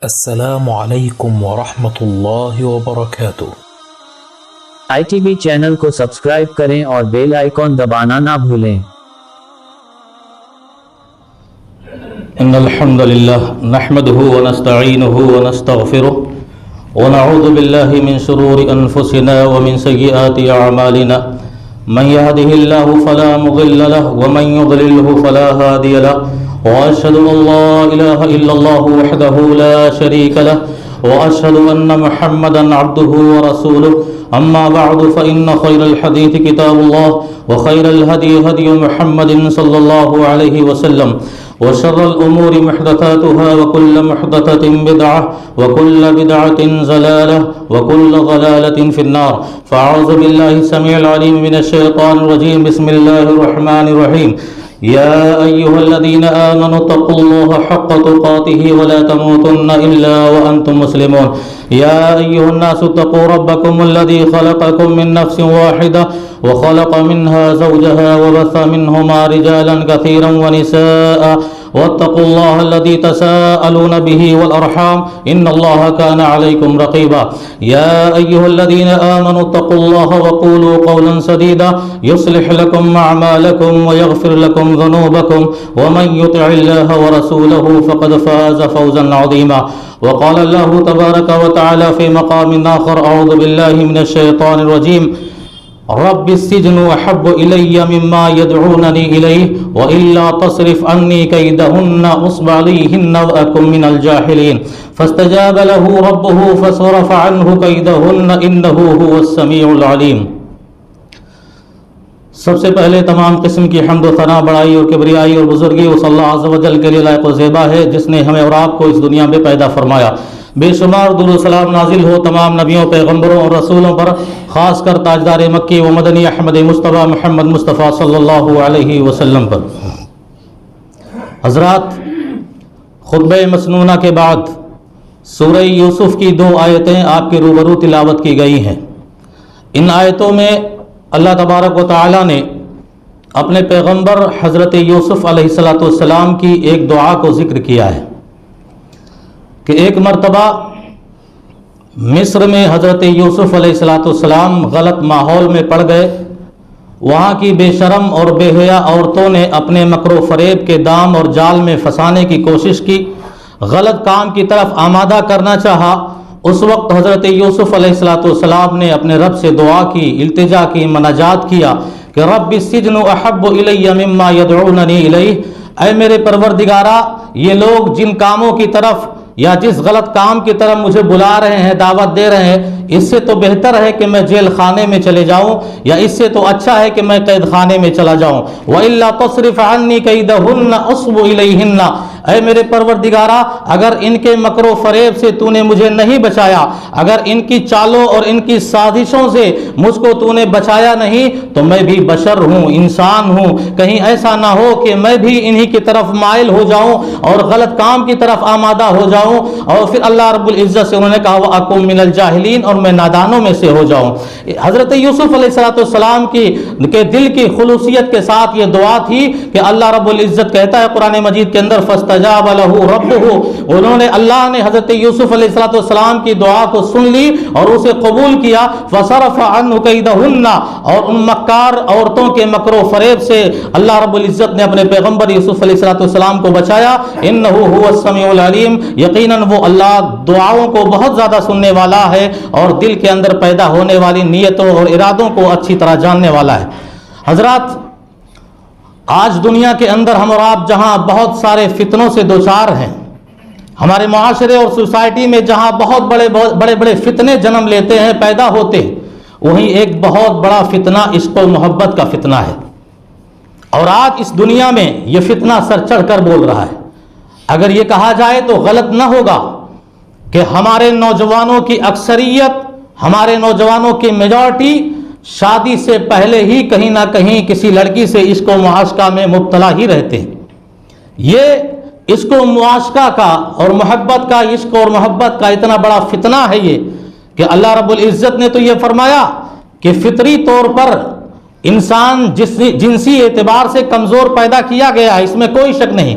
السلام علیکم ورحمۃ اللہ وبرکاتہ۔ ITV چینل کو سبسکرائب کریں اور بیل آئیکن دبانا نہ بھولیں۔ ان الحمد لله نحمده ونستعينه ونستغفره ونعوذ بالله من شرور انفسنا ومن سيئات اعمالنا من يهده الله فلا مضل له ومن يضلله فلا هادي له واشهد ان لا اله الا الله وحده لا شريك له واشهد ان محمدا عبده ورسوله اما بعد فان خير الحديث كتاب الله وخير الهدي هدي محمد صلى الله عليه وسلم وشر الأمور محدثاتها وكل محدثة بدعة وكل بدعة ضلالة وكل ضلالة في النار فأعوذ بالله السميع العليم من الشيطان الرجيم بسم الله الرحمن الرحيم يا أيها الذين آمنوا اتقوا الله حق تقاته ولا تموتن إلا وأنتم مسلمون يا أيها الناس اتقوا ربكم الذي خلقكم من نفس واحدة وخلق منها زوجها وبث منهما رجالا كثيرا ونساء واتقوا الله الذي تساءلون به والأرحام إن الله كان عليكم رقيبا يا أيها الذين آمنوا اتقوا الله وقولوا قولا سديدا يصلح لكم أعمالكم ويغفر لكم ذنوبكم ومن يطع الله ورسوله فقد فاز فوزا عظيما وقال الله تبارك وتعالى في مقام آخر أعوذ بالله من الشيطان الرجيم رب السجن احب الی مما يدعونني الیہ والا تصرف عنی کیدہن اصب علیہن واکن من الجاہلین فاستجاب له ربه فصرف عنه کیدہن انہ هو السمیع العلیم۔ سب سے پہلے تمام قسم کی حمد و ثنا، بڑائی اور کبریائی اور بزرگی اس اللہ عز و جل کے لیے لائق و زیبا ہے جس نے ہمیں اور آپ کو اس دنیا میں پیدا فرمایا۔ بے شمار درود و سلام نازل ہو تمام نبیوں، پیغمبروں اور رسولوں پر، خاص کر تاجدار مکی و مدنی احمد مصطفیٰ محمد مصطفیٰ صلی اللہ علیہ وسلم پر۔ حضرات، خطبہ مسنونہ کے بعد سورہ یوسف کی 2 آیتیں آپ کے روبرو تلاوت کی گئی ہیں۔ ان آیتوں میں اللہ تبارک و تعالی نے اپنے پیغمبر حضرت یوسف علیہ السلام کی ایک دعا کو ذکر کیا ہے کہ ایک مرتبہ مصر میں حضرت یوسف علیہ السلام غلط ماحول میں پڑ گئے۔ وہاں کی بے شرم اور بے حیا عورتوں نے اپنے مکر و فریب کے دام اور جال میں پھنسانے کی کوشش کی، غلط کام کی طرف آمادہ کرنا چاہا۔ اس وقت حضرت یوسف علیہ السلام نے اپنے رب سے دعا کی، التجا کی، مناجات کیا کہ رب السجن احب الی مما یدعوننی الیہ، اے میرے پروردگارا، یہ لوگ جن کاموں کی طرف یا جس غلط کام کی طرف مجھے بلا رہے ہیں، دعوت دے رہے ہیں، اس سے تو بہتر ہے کہ میں جیل خانے میں چلے جاؤں، یا اس سے تو اچھا ہے کہ میں قید خانے میں چلا جاؤں۔ وَإِلَّا تَصْرِفْ عَنِّي كَيْدَهُنَّ أَصْبُ إِلَيْهِنَّ، اے میرے پروردگارا، اگر ان کے مکر و فریب سے تو نے مجھے نہیں بچایا، اگر ان کی چالوں اور ان کی سازشوں سے مجھ کو تو نے بچایا نہیں، تو میں بھی بشر ہوں، انسان ہوں، کہیں ایسا نہ ہو کہ میں بھی انہی کی طرف مائل ہو جاؤں اور غلط کام کی طرف آمادہ ہو جاؤں۔ اور پھر اللہ رب العزت سے انہوں نے کہا وَأَكُن مِّنَ الْجَاهِلِينَ، اور میں نادانوں میں سے ہو جاؤں۔ حضرت یوسف علیہ السلام کے دل کی خلوصیت کے ساتھ یہ دعا تھی کہ اللہ رب العزت کہتا ہے قرآن مجید کے اندر فاستجاب له ربه، انہوں نے، اللہ نے حضرت یوسف علیہ السلام کی دعا کو سن لی اور اسے قبول کیا۔ فصرف عنه کیدہن، اور ان مکار عورتوں کے مکر و فریب سے اللہ رب العزت نے اپنے پیغمبر یوسف علیہ السلام کو بچایا۔ انہ هو السمیع العلیم، یقیناً وہ اللہ دعاؤں کو بہت زیادہ سننے والا ہے اور دل کے اندر پیدا ہونے والی نیتوں اور ارادوں کو اچھی طرح جاننے والا ہے۔ حضرات، آج دنیا کے اندر ہم اور آپ جہاں بہت سارے فتنوں سے دوچار ہیں، ہمارے معاشرے اور سوسائٹی میں جہاں بہت بڑے فتنے جنم لیتے ہیں، پیدا ہوتے ہیں، وہیں ایک بہت بڑا فتنہ عشق و محبت کا فتنہ ہے۔ اور آج اس دنیا میں یہ فتنہ سر چڑھ کر بول رہا ہے۔ اگر یہ کہا جائے تو غلط نہ ہوگا کہ ہمارے نوجوانوں کی اکثریت، ہمارے نوجوانوں کی میجورٹی شادی سے پہلے ہی کہیں نہ کہیں کسی لڑکی سے عشق و معاشقہ میں مبتلا ہی رہتے ہیں۔ یہ عشق و معاشقہ کا اور محبت کا، عشق اور محبت کا اتنا بڑا فتنہ ہے یہ کہ اللہ رب العزت نے تو یہ فرمایا کہ فطری طور پر انسان جنسی اعتبار سے کمزور پیدا کیا گیا ہے، اس میں کوئی شک نہیں،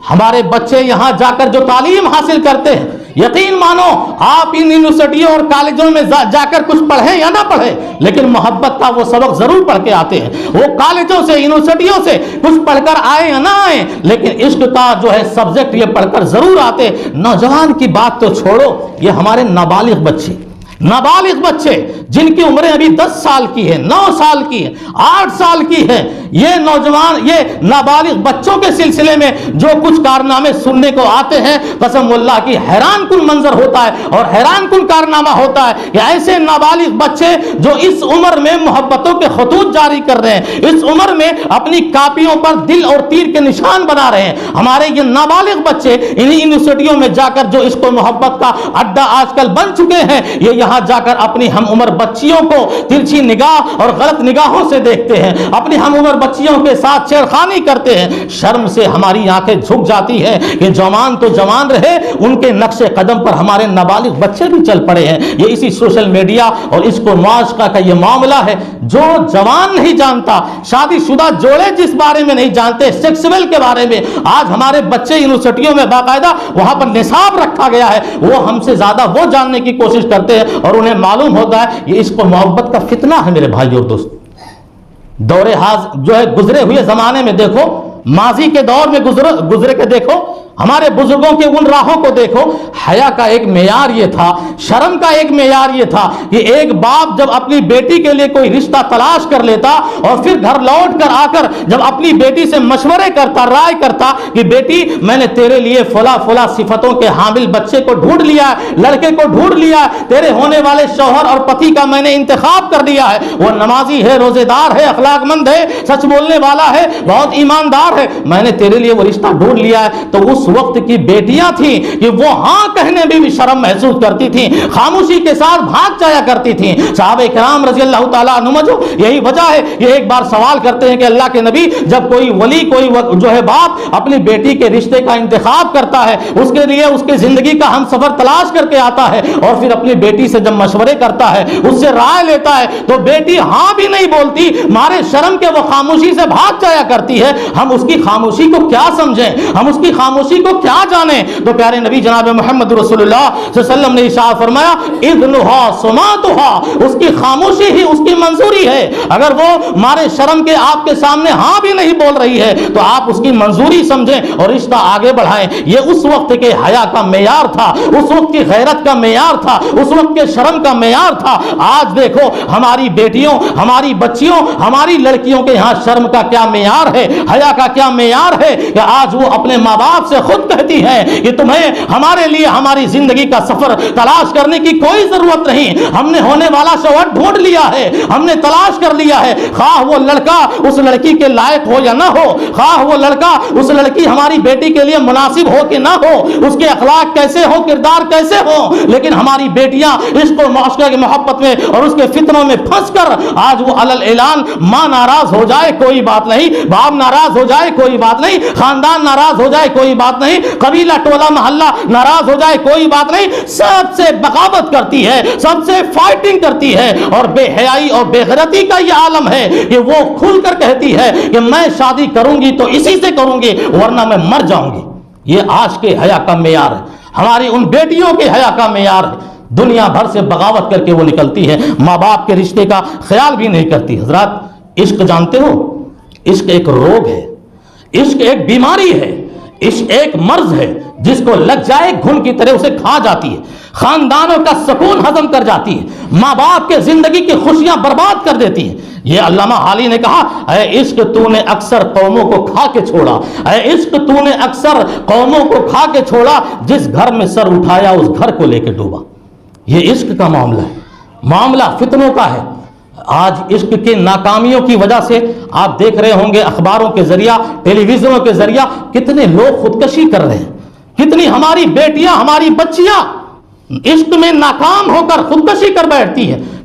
ہمارے بچے یہاں جا کر جو تعلیم حاصل کرتے ہیں، یقین مانو آپ ان یونیورسٹیوں اور کالجوں میں جا کر کچھ پڑھیں یا نہ پڑھیں، لیکن محبت کا وہ سبق ضرور پڑھ کے آتے ہیں۔ وہ کالجوں سے یونیورسٹیوں سے کچھ پڑھ کر آئے یا نہ آئے، لیکن عشق کا جو ہے سبجیکٹ یہ پڑھ کر ضرور آتے۔ نوجوان کی بات تو چھوڑو، یہ ہمارے نابالغ بچے جن کی عمریں ابھی 10 سال کی ہے، 9 سال کی ہے، 8 سال کی ہے، یہ نوجوان، یہ نابالغ بچوں کے سلسلے میں جو کچھ کارنامے سننے کو آتے ہیں، قسم اللہ کی حیران کن منظر ہوتا ہے اور حیران کن کارنامہ ہوتا ہے کہ ایسے نابالغ بچے جو اس عمر میں محبتوں کے خطوط جاری کر رہے ہیں، اس عمر میں اپنی کاپیوں پر دل اور تیر کے نشان بنا رہے ہیں۔ ہمارے یہ نابالغ بچے انہی یونیورسٹیوں میں جا کر جو عشق و محبت کا اڈا آج کل بن چکے ہیں، یہ یہاں جا کر اپنی ہم عمر بچیوں کو ترچھی نگاہ اور غلط نگاہوں سے دیکھتے ہیں، اپنی ہم عمر بچیوں کے ساتھ چھیڑخانی کرتے ہیں۔ شرم سے ہماری آنکھیں جھک جاتی ہے کہ جوان تو جوان رہے، ان کے نقش قدم پر ہمارے نابالغ بچے بھی چل پڑے ہیں۔ یہ اسی سوشل میڈیا اور اس کو معاشقہ کا یہ معاملہ ہے۔ جو جوان نہیں جانتا، شادی شدہ جوڑے جس بارے میں نہیں جانتے، سیکسویل کے بارے میں، آج ہمارے بچے یونیورسٹیوں میں باقاعدہ وہاں پر نصاب رکھا گیا ہے، وہ ہم سے زیادہ وہ جاننے کی کوشش کرتے ہیں اور انہیں معلوم ہوتا ہے یہ عشق و محبت کا فتنہ ہے۔ میرے بھائی اور دوست، دور جو ہے گزرے ہوئے زمانے میں دیکھو، ماضی کے دور میں گزرے کے دیکھو، ہمارے بزرگوں کے ان راہوں کو دیکھو، حیا کا ایک معیار یہ تھا، شرم کا ایک معیار یہ تھا کہ ایک باپ جب اپنی بیٹی کے لیے کوئی رشتہ تلاش کر لیتا اور پھر گھر لوٹ کر آ کر جب اپنی بیٹی سے مشورے کرتا، رائے کرتا کہ بیٹی میں نے تیرے لیے فلاں فلاں صفتوں کے حامل بچے کو ڈھونڈ لیا ہے، لڑکے کو ڈھونڈ لیا ہے، تیرے ہونے والے شوہر اور پتی کا میں نے انتخاب کر لیا ہے، وہ نمازی ہے، روزے دار ہے، اخلاق مند ہے، سچ بولنے والا ہے، بہت ایماندار ہے، میں نے تیرے لیے وہ رشتہ ڈھونڈ لیا ہے، تو اس وقت کی بیٹیاں تھیں کہ وہ ہاں کہنے میں بھی شرم محسوس کرتی تھیں، خاموشی کے ساتھ بھاگ جایا کرتی تھیں۔ صحابہ کرام رضی اللہ تعالیٰ عنہم یہی وجہ ہے، یہ ایک بار سوال کرتے ہیں کہ اللہ کے نبی، جب کوئی ولی، کوئی جو ہے باپ اپنی بیٹی کے رشتے کا انتخاب کرتا ہے، اس کے لیے اس کی زندگی کا ہم سفر تلاش کر کے آتا ہے اور پھر اپنی بیٹی سے جب مشورے کرتا ہے، اس سے رائے لیتا ہے، تو بیٹی ہاں بھی نہیں بولتی، مارے شرم کے وہ خاموشی سے بھاگ جایا کرتی ہے۔ ہم اس کی خاموشی کو کیا سمجھیں، ہم اس کی خاموشی کو کیا جانے؟ تو پیارے نبی جناب محمد رسول اللہ صلی اللہ علیہ وسلم نے ارشاد فرمایا، اذنها سماعتها، اس کی خاموشی ہی اس کی منظوری ہے۔ اگر وہ مارے شرم کے آپ کے سامنے ہاں بھی نہیں بول رہی ہے تو آپ اس کی منظوری سمجھیں اور رشتہ آگے بڑھائیں۔ یہ اس وقت کے حیا کا معیار تھا، اس وقت کی غیرت کا معیار تھا، اس وقت کے شرم کا معیار تھا۔ آج دیکھو ہماری بیٹیوں، ہماری بچیوں، ہماری لڑکیوں کے یہاں شرم کا کیا معیار ہے، حیا کا کیا معیار ہے کہ آج وہ اپنے ماں باپ سے خود کہتی ہے کہ تمہیں ہمارے لیے ہماری زندگی کا سفر تلاش کرنے کی کوئی ضرورت نہیں، ہم نے ہونے والا شوہر ڈھونڈ لیا ہے، ہم نے تلاش کر لیا ہے، خواہ وہ لڑکا اس لڑکی کے لائق ہو یا نہ ہو، خواہ وہ لڑکا اس لڑکی ہماری بیٹی کے لیے مناسب ہو کہ نہ ہو، اس کے اخلاق کیسے ہو، کردار کیسے ہو، لیکن ہماری بیٹیاں عشق و معاشقہ کی محبت میں اور اس کے فتنوں میں پھنس کر آج وہ علل اعلان، ماں ناراض ہو جائے کوئی بات نہیں، باپ ناراض ہو جائے کوئی بات نہیں، خاندان ناراض ہو جائے کوئی بات نہیں، قبیلہ ٹولہ محلہ ناراض ہو جائے کوئی بات نہیں، سب سے بغاوت کرتی ہے، سب سے فائٹنگ کرتی ہے، اور بے حیائی اور بے غیرتی کا یہ عالم ہے کہ وہ کھل کر کہتی ہے کہ میں شادی کروں گی تو اسی سے کروں گی ورنہ میں مر جاؤں گی۔ یہ آج کے حیا کا معیار ہے، ہماری ان بیٹیوں کے حیا کا معیار ہے۔ دنیا بھر سے بغاوت کر کے وہ نکلتی ہے، ماں باپ کے رشتے کا خیال بھی نہیں کرتی۔ حضرات، عشق جانتے ہو، عشق ایک روگ ہے، عشق ایک بیماری ہے، عشق ایک مرض ہے، جس کو لگ جائے گھن کی طرح اسے کھا جاتی ہے، خاندانوں کا سکون ہضم کر جاتی ہے، ماں باپ کے زندگی کی خوشیاں برباد کر دیتی ہے۔ یہ علامہ حالی نے کہا، اے عشق تو نے اکثر قوموں کو کھا کے چھوڑا، اے عشق تو نے اکثر قوموں کو کھا کے چھوڑا، جس گھر میں سر اٹھایا اس گھر کو لے کے ڈوبا۔ یہ عشق کا معاملہ ہے، معاملہ فتنوں کا ہے۔ آج عشق کے ناکامیوں کی وجہ سے آپ دیکھ رہے ہوں گے اخباروں کے ذریعہ، ٹیلی ویژنوں کے ذریعہ کتنے لوگ خودکشی کر رہے ہیں، کتنی ہماری بیٹیاں، ہماری بچیاں عشق میں ناکام ہو کر خودکشی کر بیٹھتی ہیں،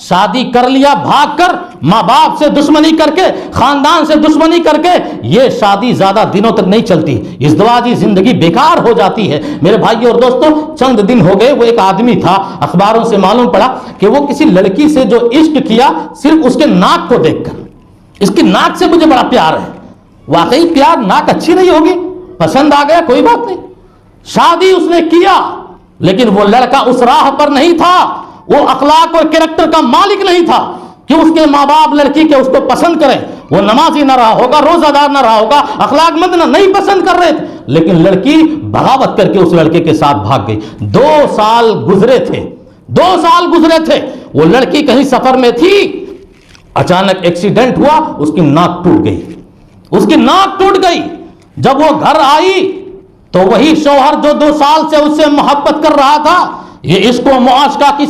شادی کر لیا بھاگ کر، ماں باپ سے دشمنی کر کے، خاندان سے دشمنی کر کے، یہ شادی زیادہ دنوں تک نہیں چلتی، ازدواجی زندگی بیکار ہو جاتی ہے۔ میرے بھائیو اور دوستو، چند دن ہو گئے، وہ ایک آدمی تھا، اخباروں سے معلوم پڑا کہ وہ کسی لڑکی سے جو عشق کیا صرف اس کے ناک کو دیکھ کر، اس کی ناک سے مجھے بڑا پیار ہے۔ واقعی پیار، ناک اچھی نہیں ہوگی، پسند آ گیا، کوئی بات نہیں، شادی اس نے کیا، لیکن وہ لڑکا اس راہ پر نہیں تھا، وہ اخلاق اور کریکٹر کا مالک نہیں تھا کہ اس کے ماں باپ لڑکی کے اس کو پسند کریں۔ وہ نمازی نہ رہا ہوگا، روزہ دار نہ رہا ہوگا، اخلاق مند نہ، نہیں پسند کر رہے تھے، لیکن لڑکی بغاوت کر کے اس لڑکے کے ساتھ بھاگ گئی۔ 2 سال گزرے تھے، 2 سال گزرے تھے، وہ لڑکی کہیں سفر میں تھی، اچانک ایکسیڈنٹ ہوا، اس کی ناک ٹوٹ گئی، اس کی ناک ٹوٹ گئی۔ جب وہ گھر آئی تو وہی شوہر جو 2 سال سے اس سے محبت کر رہا تھا، یہ عشق و معاشقہ کی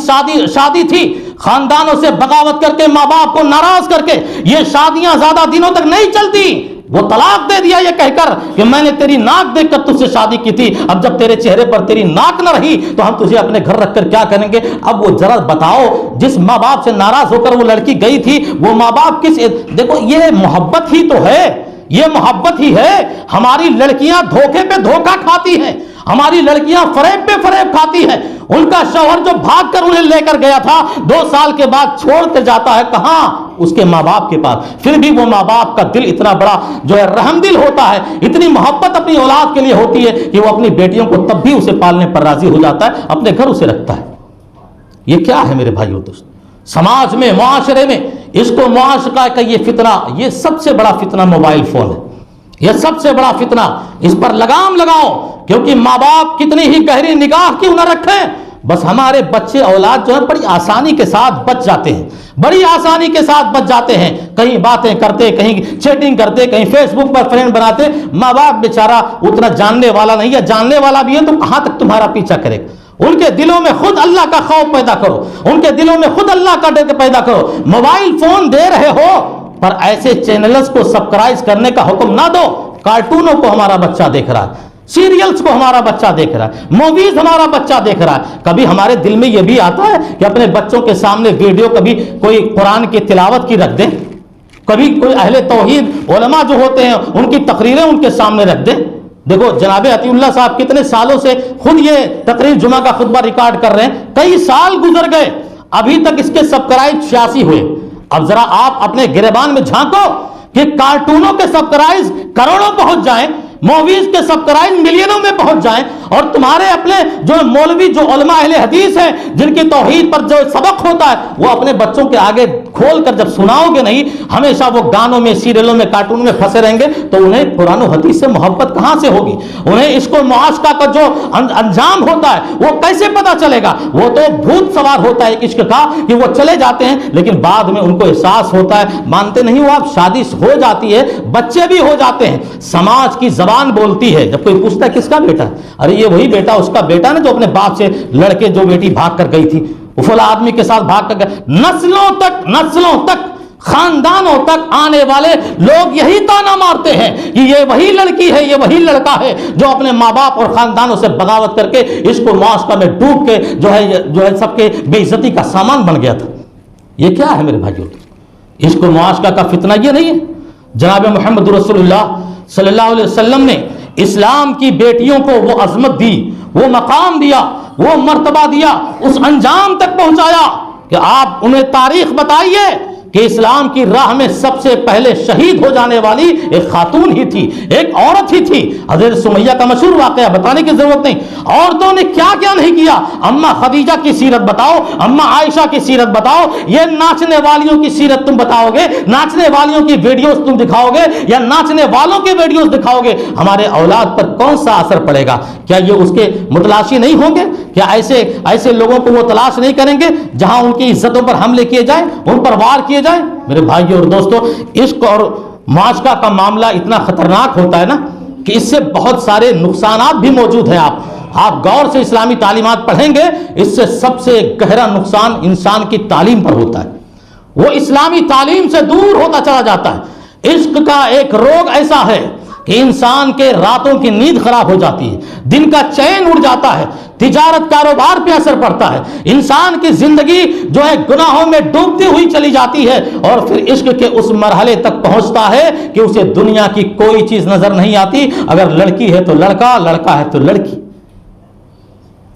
شادی تھی، خاندانوں سے بغاوت کر کے، ماں باپ کو ناراض کر کے، یہ شادیاں زیادہ دنوں تک نہیں چلتی، وہ طلاق دے دیا یہ کہہ کر کہ میں نے تیری ناک دیکھ کر تجھ سے شادی کی تھی، اب جب تیرے چہرے پر تیری ناک نہ رہی تو ہم تجھے اپنے گھر رکھ کر کیا کریں گے۔ اب وہ ذرا بتاؤ، جس ماں باپ سے ناراض ہو کر وہ لڑکی گئی تھی، وہ ماں باپ کس، دیکھو یہ محبت ہی تو ہے، یہ محبت ہی ہے۔ ہماری لڑکیاں دھوکے پہ دھوکہ کھاتی ہیں، ہماری لڑکیاں فریب پہ فریب کھاتی ہیں۔ ان کا شوہر جو بھاگ کر انہیں لے کر گیا تھا، 2 سال کے بعد چھوڑ کر جاتا ہے کہاں؟ اس کے ماں باپ کے پاس۔ پھر بھی وہ ماں باپ کا دل اتنا بڑا جو ہے رحم دل ہوتا ہے، اتنی محبت اپنی اولاد کے لیے ہوتی ہے کہ وہ اپنی بیٹیوں کو تب بھی اسے پالنے پر راضی ہو جاتا ہے، اپنے گھر اسے رکھتا ہے۔ یہ کیا ہے میرے بھائیو دوست؟ سماج میں، معاشرے میں عشق و معاشقہ کا یہ فتنہ، یہ سب سے بڑا فتنہ موبائل فون ہے، یہ سب سے بڑا فتنہ۔ اس پر لگام لگاؤ، کیونکہ ماں باپ کتنی ہی گہری نگاہ کیوں نہ رکھیں، بس ہمارے بچے اولاد جو ہے بڑی آسانی کے ساتھ بچ جاتے ہیں، بڑی آسانی کے ساتھ بچ جاتے ہیں، کہیں باتیں کرتے، کہیں چیٹنگ کرتے، کہیں فیس بک پر فرینڈ بناتے۔ ماں باپ بیچارہ اتنا جاننے والا نہیں ہے، جاننے والا بھی ہے تو کہاں تک تمہارا پیچھا کرے گا۔ ان کے دلوں میں خود اللہ کا خوف پیدا کرو، ان کے دلوں میں خود اللہ کا ڈر پیدا کرو۔ موبائل فون دے رہے ہو پر ایسے چینلز کو سبسکرائب کرنے کا حکم نہ دو۔ کارٹونوں کو ہمارا بچہ دیکھ رہا ہے، سیریلز کو ہمارا بچہ دیکھ رہا ہے، موویز ہمارا بچہ دیکھ رہا ہے۔ کبھی ہمارے دل میں یہ بھی آتا ہے کہ اپنے بچوں کے سامنے ویڈیو کبھی کوئی قرآن کی تلاوت کی رکھ دیں، کبھی کوئی اہل توحید علماء جو ہوتے ہیں ان کی تقریریں ان کے سامنے رکھ دیں۔ دیکھو جناب عطی اللہ صاحب کتنے سالوں سے خود یہ تقریر جمعہ کا خطبہ ریکارڈ کر رہے ہیں، کئی سال گزر گئے، ابھی تک اس کے سبسکرائب 86 ہوئے۔ اب ذرا آپ اپنے گریبان میں جھانکو کہ کارٹونوں کے سبسکرائب کروڑوں پہنچ جائیں، موویز کے سبسکرائب ملینوں میں پہنچ جائیں، اور تمہارے اپنے جو مولوی جو علماء اہل حدیث ہیں جن کی توحید پر جو سبق ہوتا ہے وہ اپنے بچوں کے آگے کھول کر جب سناؤ گے نہیں، ہمیشہ وہ گانوں میں، سیریلوں میں، کارٹون میں پھنسے رہیں گے، تو انہیں قرآن و حدیث سے محبت کہاں سے ہوگی؟ انہیں عشق و معاشقہ کا جو انجام ہوتا ہے وہ کیسے پتا چلے گا؟ وہ تو بھوت سوار ہوتا ہے عشق کا کہ وہ چلے جاتے ہیں، لیکن بعد میں ان کو احساس ہوتا ہے، مانتے نہیں ہو آپ، شادی ہو جاتی ہے، بچے بھی ہو جاتے ہیں، سماج کی زبان بولتی ہے، جب کوئی پوچھتا ہے کس کا بیٹا ہے، ارے یہ وہی بیٹا، اس کا بیٹا نا جو اپنے باپ سے لڑکے جو بیٹی بھاگ کر گئی تھی، وہ فلاں آدمی کے ساتھ بھاگ کر گئے۔ نسلوں تک خاندانوں تک آنے والے لوگ یہی تانا مارتے ہیں کہ یہ وہی لڑکی ہے، یہ وہی لڑکا ہے جو اپنے ماں باپ اور خاندانوں سے بغاوت کر کے عشق و معاشقہ میں ڈوب کے جو ہے سب کے بے عزتی کا سامان بن گیا تھا۔ یہ کیا ہے میرے بھائیوں؟ عشق و معاشقہ کا فتنہ یہ نہیں ہے۔ جناب محمد رسول اللہ صلی اللہ علیہ وسلم نے اسلام کی بیٹیوں کو وہ عظمت دی، وہ مقام دیا، وہ مرتبہ دیا، اس انجام تک پہنچایا کہ آپ انہیں تاریخ بتائیے کہ اسلام کی راہ میں سب سے پہلے شہید ہو جانے والی ایک خاتون ہی تھی، ایک عورت ہی تھی، حضرت سمیہ کا مشہور واقعہ بتانے کی ضرورت نہیں۔ عورتوں نے کیا کیا نہیں کیا، اما خدیجہ کی سیرت بتاؤ، اما عائشہ کی سیرت بتاؤ، یہ ناچنے والیوں کی سیرت تم بتاؤ گے، ناچنے والیوں کی ویڈیوز تم دکھاؤ گے یا ناچنے والوں کے ویڈیوز دکھاؤ گے، ہمارے اولاد پر کون سا اثر پڑے گا؟ کیا یہ اس کے متلاشی نہیں ہوں گے؟ کیا ایسے لوگوں کو وہ تلاش نہیں کریں گے جہاں ان کی عزتوں پر حملے کیے جائیں، ان پر وار کیے جائیں؟ میرے بھائیوں اور دوستوں، عشق اور معاشقہ کا معاملہ اتنا خطرناک ہوتا ہے نا کہ اس سے بہت سارے نقصانات بھی موجود ہیں۔ آپ غور سے اسلامی تعلیمات پڑھیں گے، اس سے سب سے گہرا نقصان انسان کی تعلیم پر ہوتا ہے، وہ اسلامی تعلیم سے دور ہوتا چلا جاتا ہے۔ عشق کا ایک روگ ایسا ہے کہ انسان کے راتوں کی نیند خراب ہو جاتی ہے، دن کا چین اڑ جاتا ہے، تجارت کاروبار پہ اثر پڑتا ہے، انسان کی زندگی جو ہے گناہوں میں ڈوبتی ہوئی چلی جاتی ہے، اور پھر عشق کے اس مرحلے تک پہنچتا ہے کہ اسے دنیا کی کوئی چیز نظر نہیں آتی، اگر لڑکی ہے تو لڑکا، لڑکا ہے تو لڑکی۔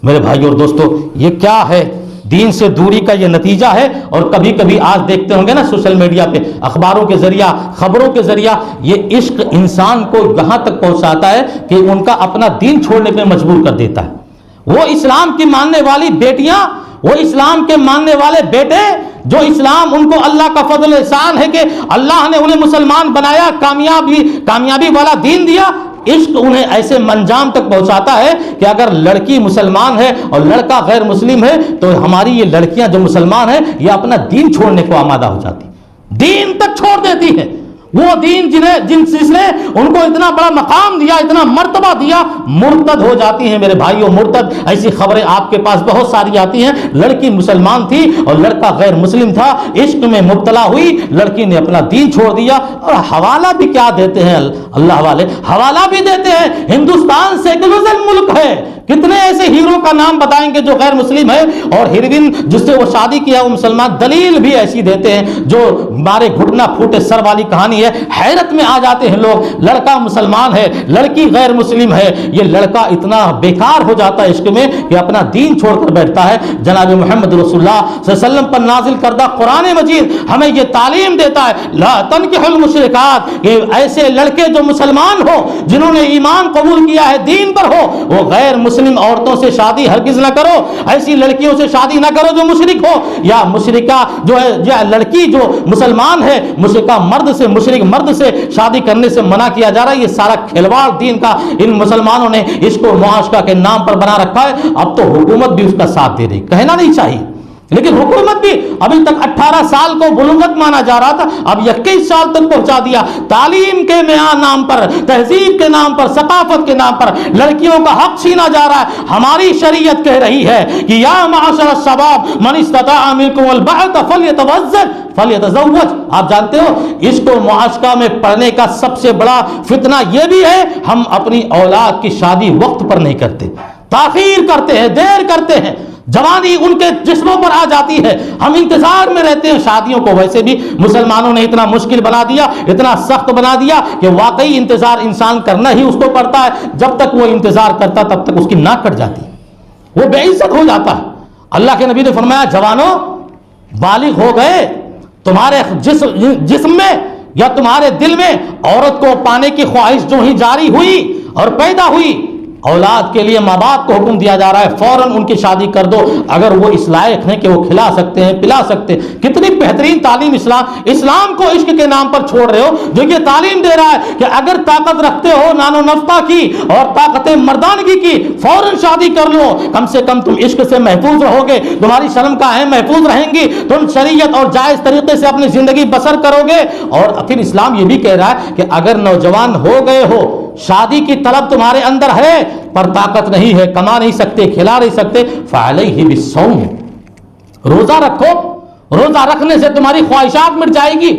میرے بھائی اور دوستو، یہ کیا ہے؟ دین سے دوری کا یہ نتیجہ ہے۔ اور کبھی کبھی آج دیکھتے ہوں گے نا سوشل میڈیا پہ، اخباروں کے ذریعہ، خبروں کے ذریعہ، یہ عشق انسان کو یہاں تک پہنچاتا ہے کہ ان کا اپنا دین چھوڑنے پہ مجبور کر دیتا ہے۔ وہ اسلام کی ماننے والی بیٹیاں، وہ اسلام کے ماننے والے بیٹے، جو اسلام ان کو اللہ کا فضل احسان ہے کہ اللہ نے انہیں مسلمان بنایا، کامیابی والا دین دیا، عشق انہیں ایسے انجام تک پہنچاتا ہے کہ اگر لڑکی مسلمان ہے اور لڑکا غیر مسلم ہے تو ہماری یہ لڑکیاں جو مسلمان ہیں یہ اپنا دین چھوڑنے کو آمادہ ہو جاتی، دین تک چھوڑ دیتی ہے۔ وہ دین جس نے ان کو اتنا بڑا مقام دیا، اتنا مرتبہ دیا، مرتد ہو جاتی ہیں۔ میرے بھائیوں، مرتد، ایسی خبریں آپ کے پاس بہت ساری آتی ہیں۔ لڑکی مسلمان تھی اور لڑکا غیر مسلم تھا، عشق میں مبتلا ہوئی، لڑکی نے اپنا دین چھوڑ دیا۔ اور حوالہ بھی کیا دیتے ہیں اللہ والے، حوالہ بھی دیتے ہیں۔ ہندوستان سیکولر ملک ہے، کتنے ایسے ہیرو کا نام بتائیں گے جو غیر مسلم ہے، اور ہیروین جس سے وہ شادی کیا وہ مسلمان، دلیل بھی ایسی دیتے ہیں جو ہمارے گھٹنا پھوٹے سر والی کہانی ہے۔ حیرت میں آ جاتے ہیں لوگ، لڑکا مسلمان ہے، لڑکی غیر مسلم ہے، یہ لڑکا اتنا بیکار ہو جاتا ہے عشق میں کہ اپنا دین چھوڑ کر بیٹھتا ہے۔ جناب محمد رسول اللہ صلی اللہ علیہ وسلم پر نازل کردہ قرآن مجید ہمیں یہ تعلیم دیتا ہے، لا تنکحوا المشرکات، کہ ایسے لڑکے جو مسلمان ہو، جنہوں نے ایمان قبول کیا ہے، دین پر ہو، وہ غیر مسلم عورتوں سے شادی ہرگز نہ کرو، ایسی لڑکیوں سے شادی نہ کرو جو مشرک ہو، یا مشرکہ جو ہے، یا لڑکی جو مسلمان ہے، مشرکہ مرد سے، مشرک مرد سے شادی کرنے سے منع کیا جا رہا ہے۔ یہ سارا کھلواڑ دین کا ان مسلمانوں نے اس کو معاشرہ کے نام پر بنا رکھا ہے۔ اب تو حکومت بھی اس کا ساتھ دے رہی، کہنا نہیں چاہیے، لیکن حکومت بھی ابھی تک 18 سال کو بلوغت مانا جا رہا تھا، اب 21 سال تک پہنچا دیا۔ تعلیم کے نام پر، تہذیب کے نام پر، ثقافت کے نام پر لڑکیوں کا حق چھینا جا رہا ہے۔ ہماری شریعت کہہ رہی ہے کہ یا معاشر الشباب من استطاع منکم الباءۃ فلیتزوج۔ آپ جانتے ہو اس کو معاشرہ میں پڑھنے کا سب سے بڑا فتنہ یہ بھی ہے، ہم اپنی اولاد کی شادی وقت پر نہیں کرتے، تاخیر کرتے ہیں، دیر کرتے ہیں، جوانی ان کے جسموں پر آ جاتی ہے، ہم انتظار میں رہتے ہیں شادیوں کو۔ ویسے بھی مسلمانوں نے اتنا مشکل بنا دیا، اتنا سخت بنا دیا کہ واقعی انتظار انسان کرنا ہی اس کو پڑتا ہے۔ جب تک وہ انتظار کرتا تب تک اس کی ناک کٹ جاتی، وہ بے عزت ہو جاتا ہے۔ اللہ کے نبی نے فرمایا، جوانوں بالغ ہو گئے، تمہارے جسم میں یا تمہارے دل میں عورت کو پانے کی خواہش جو ہی جاری ہوئی اور پیدا ہوئی، اولاد کے لیے ماں باپ کو حکم دیا جا رہا ہے فوراً ان کی شادی کر دو، اگر وہ اس لائق ہیں کہ وہ کھلا سکتے ہیں، پلا سکتے ہیں۔ کتنی بہترین تعلیم اسلام کو عشق کے نام پر چھوڑ رہے ہو، جو یہ تعلیم دے رہا ہے کہ اگر طاقت رکھتے ہو نانو نفقہ کی اور طاقت مردانگی کی، فوراً شادی کر لو، کم سے کم تم عشق سے محفوظ رہو گے، تمہاری شرم گاہیں محفوظ رہیں گی، تم شریعت اور جائز طریقے سے اپنی زندگی بسر کرو گے۔ اور پھر اسلام یہ بھی کہہ رہا ہے کہ اگر نوجوان ہو گئے ہو، شادی کی طلب تمہارے اندر ہے پر طاقت نہیں ہے، کما نہیں سکتے، کھلا نہیں سکتے، فعلیہ بالصوم، روزہ رکھو، روزہ رکھنے سے تمہاری خواہشات مٹ جائے گی۔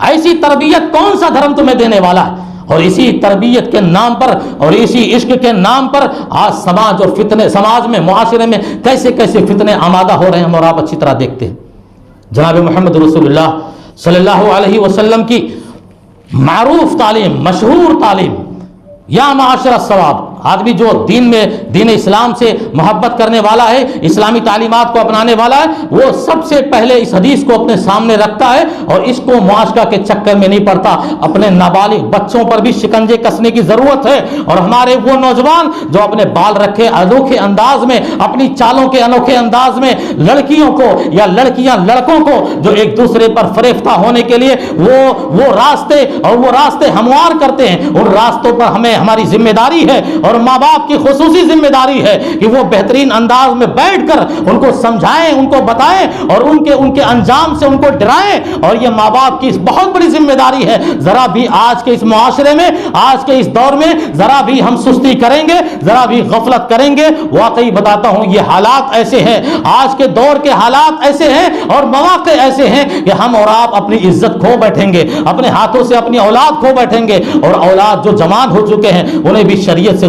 ایسی تربیت کون سا دھرم تمہیں دینے والا ہے؟ اور اسی تربیت کے نام پر اور اسی عشق کے نام پر آج سماج اور فتنے، سماج میں، معاشرے میں کیسے کیسے فتنے آمادہ ہو رہے ہیں، ہم اور آپ اچھی طرح دیکھتے ہیں۔ جناب محمد رسول اللہ صلی اللہ علیہ وسلم کی معروف تعلیم، مشہور تعلیم، یا معاشر الثواب، آدمی جو دین اسلام سے محبت کرنے والا ہے، اسلامی تعلیمات کو اپنانے والا ہے، وہ سب سے پہلے اس حدیث کو اپنے سامنے رکھتا ہے اور اس کو معاشرہ کے چکر میں نہیں پڑتا۔ اپنے نابالغ بچوں پر بھی شکنجے کسنے کی ضرورت ہے، اور ہمارے وہ نوجوان جو اپنے بال رکھے انوکھے انداز میں، اپنی چالوں کے انوکھے انداز میں لڑکیوں کو یا لڑکیاں لڑکوں کو جو ایک دوسرے پر فریفتہ ہونے کے لیے وہ راستے ہموار کرتے ہیں، ان راستوں پر ہماری ذمہ داری ہے، اور ماں باپ کی خصوصی ذمہ داری ہے کہ وہ بہترین انداز میں بیٹھ کر ان کو سمجھائیں، ان کو بتائیں اور ان کے انجام سے ان کو ڈرائیں۔ اور یہ ماں باپ کی بہت بڑی ذمہ داری ہے۔ ذرا بھی آج کے اس معاشرے میں، آج کے اس دور میں ذرا بھی ہم سستی کریں گے، ذرا بھی غفلت کریں گے، واقعی بتاتا ہوں یہ حالات ایسے ہیں، آج کے دور کے حالات ایسے ہیں اور مواقع ایسے ہیں کہ ہم اور آپ اپنی عزت کھو بیٹھیں گے، اپنے ہاتھوں سے اپنی اولاد کھو بیٹھیں گے، اور اولاد جو جوان ہو چکے ہیں انہیں بھی شریعت سے